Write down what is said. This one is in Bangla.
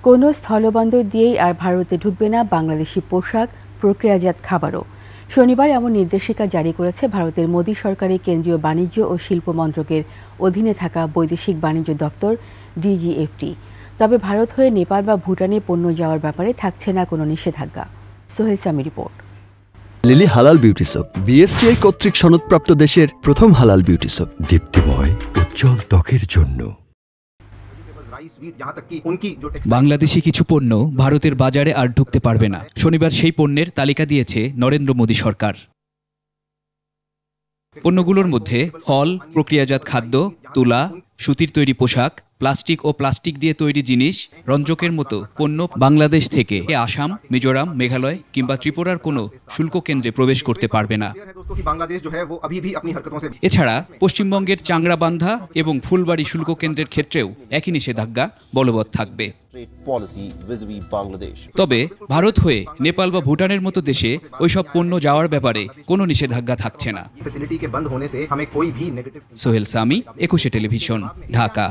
কোনো স্থলবন্দর দিয়েই আর ভারতে ঢুকবে না বাংলাদেশি পোশাক, প্রক্রিয়াজাত খাবারও। শনিবার এমন নির্দেশিকা জারি করেছে ভারতের মোদী সরকারের কেন্দ্রীয় বাণিজ্য ও শিল্প মন্ত্রকের অধীনে থাকা বৈদেশিক বাণিজ্য দপ্তর ডিজিএফটি। তবে ভারত হয়ে নেপাল বা ভুটানে পণ্য যাওয়ার ব্যাপারে থাকছে না কোনো নিষেধাজ্ঞা। সোহেল সামি রিপোর্ট। লিলি হালাল বিউটি সোপ, বিএসটিআই কর্তৃক সনদপ্রাপ্ত দেশের প্রথম হালাল বিউটি সোপ। দীপ্তিময় উজ্জ্বল ত্বকের জন্য। বাংলাদেশি কিছু পণ্য ভারতের বাজারে আর ঢুকতে পারবে না। শনিবার সেই পণ্যের তালিকা দিয়েছে নরেন্দ্র মোদী সরকার। পণ্যগুলোর মধ্যে ফল, প্রক্রিয়াজাত খাদ্য, তুলা, সুতির তৈরি পোশাক, প্লাস্টিক ও প্লাস্টিক দিয়ে তৈরি জিনিস, রঞ্জকের মতো পণ্য বাংলাদেশ থেকে আসাম, মিজোরাম, মেঘালয় কিংবা ত্রিপুরার কোনো শুল্ক কেন্দ্রে প্রবেশ করতে পারবে না। এছাড়া পশ্চিমবঙ্গের চাংড়াবান্ধা এবং ফুলবাড়ি শুল্ক কেন্দ্রের ক্ষেত্রেও একই নিষেধাজ্ঞা বলবৎ থাকবে। তবে ভারত হয়ে নেপাল বা ভুটানের মতো দেশে ওইসব পণ্য যাওয়ার ব্যাপারে কোনো নিষেধাজ্ঞা থাকছে না। সোহেল সামি, 21 টেলিভিশন, ঢাকা।